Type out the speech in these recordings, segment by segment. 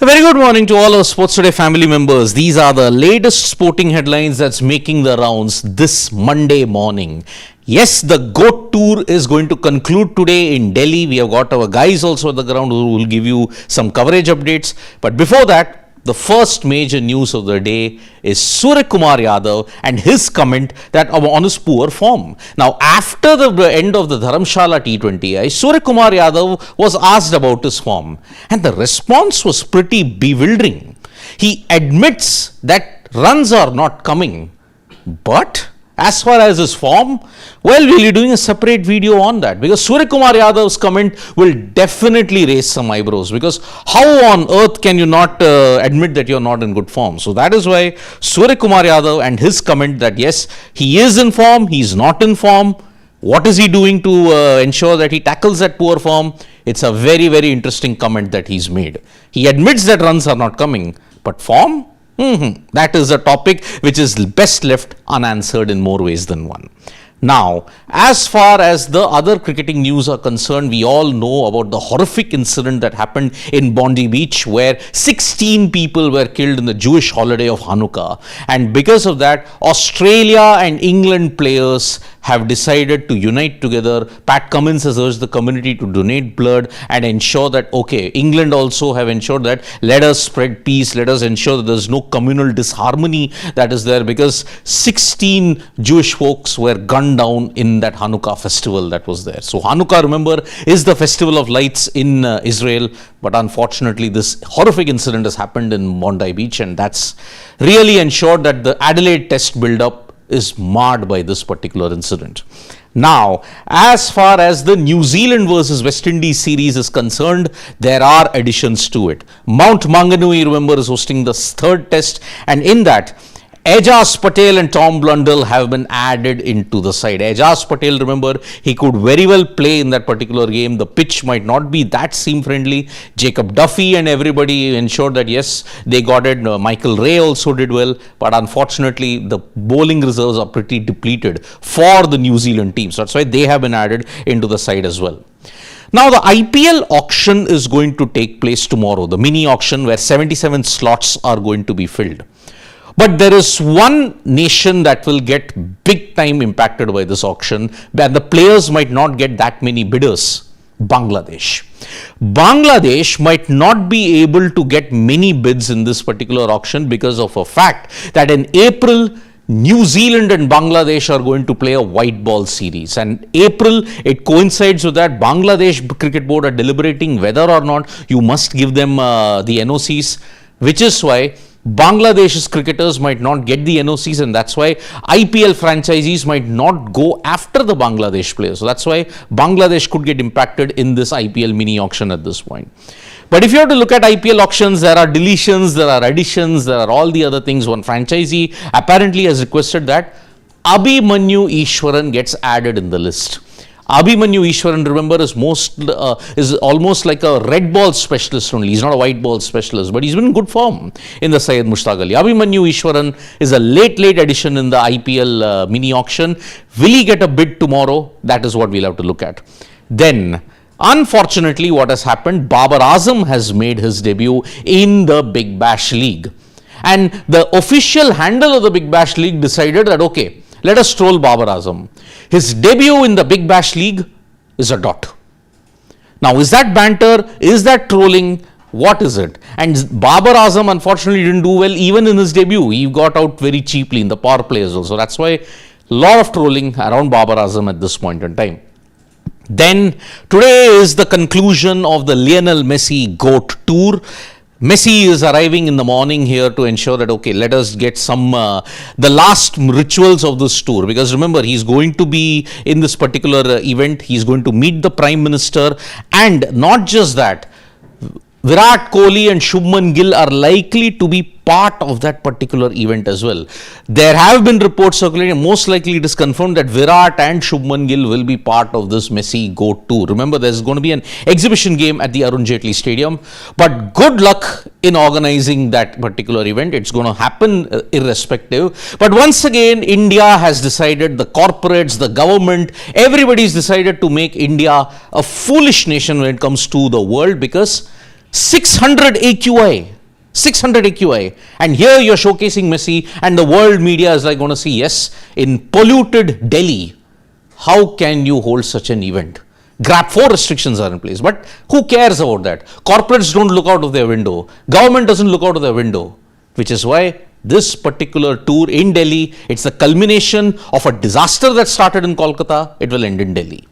A very good morning to all our Sports Today family members. These are the latest sporting headlines that's making the rounds this Monday morning. Yes, the GO.A.T tour is going to conclude today in Delhi. We have got our guys also at the ground who will give you some coverage updates. But before that, the first major news of the day is Suryakumar Yadav and his comment that on his poor form. Now, after the end of the Dharamshala T20I, Suryakumar Yadav was asked about his form and the response was pretty bewildering. He admits that runs are not coming, but as far as his form, well, we'll be doing a separate video on that because Suryakumar Yadav's comment will definitely raise some eyebrows because how on earth can you not admit that you're not in good form? So that is why Suryakumar Yadav and his comment that yes, he is in form, he's not in form. What is he doing to ensure that he tackles that poor form? It's a very, very interesting comment that he's made. He admits that runs are not coming, but form? That is a topic which is best left unanswered in more ways than one. Now, as far as the other cricketing news are concerned, we all know about the horrific incident that happened in Bondi Beach where 16 people were killed in the Jewish holiday of Hanukkah. And because of that, Australia and England players have decided to unite together. Pat Cummins has urged the community to donate blood and ensure that, okay, England also have ensured that let us spread peace, let us ensure that there's no communal disharmony that is there because 16 Jewish folks were gunned down in that Hanukkah festival that was there. So Hanukkah, remember, is the festival of lights in Israel, but unfortunately this horrific incident has happened in Bondi Beach and that's really ensured that the Adelaide Test build-up is marred by this particular incident. Now, as far as the New Zealand versus West Indies series is concerned, there are additions to it. Mount Maunganui, remember, is hosting the third test, and in that, Ajaz, Patel and Tom Blundell have been added into the side. Ajaz Patel, remember, he could very well play in that particular game. The pitch might not be that seam friendly. Jacob Duffy and everybody ensured that yes, they got it. Michael Ray also did well, but unfortunately the bowling reserves are pretty depleted for the New Zealand team. So that's why they have been added into the side as well. Now, the IPL auction is going to take place tomorrow, the mini auction where 77 slots are going to be filled. But there is one nation that will get big time impacted by this auction, and the players might not get that many bidders. Bangladesh. Bangladesh might not be able to get many bids in this particular auction because of a fact that in April, New Zealand and Bangladesh are going to play a white ball series, and April, it coincides with that. Bangladesh Cricket Board are deliberating whether or not you must give them the NOCs, which is why Bangladesh's cricketers might not get the NOCs, and that's why IPL franchisees might not go after the Bangladesh players. So that's why Bangladesh could get impacted in this IPL mini auction at this point. But if you have to look at IPL auctions, there are deletions, there are additions, there are all the other things. One franchisee apparently has requested that Abhimanyu Easwaran gets added in the list. Abhimanyu Easwaran, remember, is almost like a red ball specialist only. He's not a white ball specialist, but he's been in good form in the Syed Mushtaq Ali. Abhimanyu Easwaran is a late addition in the IPL mini auction. Will he get a bid tomorrow? That is what we'll have to look at. Then, unfortunately, what has happened, Babar Azam has made his debut in the Big Bash League. And the official handle of the Big Bash League decided that, okay, let us troll Babar Azam. His debut in the Big Bash League is a dot. Now, is that banter? Is that trolling? What is it? And Babar Azam unfortunately didn't do well even in his debut. He got out very cheaply in the power plays also. That's why a lot of trolling around Babar Azam at this point in time. Then, today is the conclusion of the Lionel Messi G.O.A.T tour. Messi is arriving in the morning here to ensure that, okay, let us get some, the last rituals of this tour. Because remember, he's going to be in this particular event. He's going to meet the Prime Minister. And not just that, Virat, Kohli and Shubman Gill are likely to be part of that particular event as well. There have been reports circulating, most likely it is confirmed that Virat and Shubman Gill will be part of this Messi G.O.A.T tour. Remember, there's going to be an exhibition game at the Arun Jaitley Stadium, but good luck in organizing that particular event. It's going to happen irrespective. But once again, India has decided, the corporates, the government, everybody's decided to make India a foolish nation when it comes to the world, because 600 AQI. 600 AQI. And here you're showcasing Messi, and the world media is like going to see, yes, in polluted Delhi, how can you hold such an event? GRAP 4 restrictions are in place, but who cares about that? Corporates don't look out of their window. Government doesn't look out of their window, which is why this particular tour in Delhi, it's the culmination of a disaster that started in Kolkata. It will end in Delhi.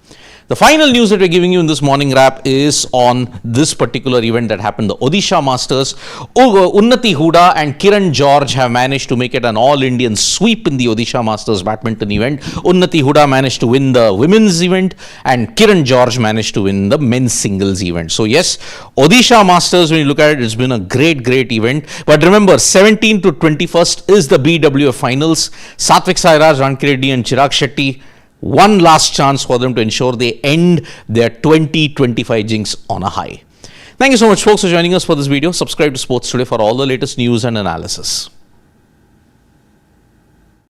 The final news that we're giving you in this morning wrap is on this particular event that happened, the Odisha Masters. Unnati Hooda and Kiran George have managed to make it an all-Indian sweep in the Odisha Masters badminton event. Unnati Hooda managed to win the women's event, and Kiran George managed to win the men's singles event. So yes, Odisha Masters, when you look at it, it's been a great event. But remember, 17th to 21st is the BWF finals. Satvik Sairaj, Ranki Reddy and Chirag Shetty, one last chance for them to ensure they end their 2025 jinx on a high. Thank you so much, folks, for joining us for this video. Subscribe to Sports Today for all the latest news and analysis.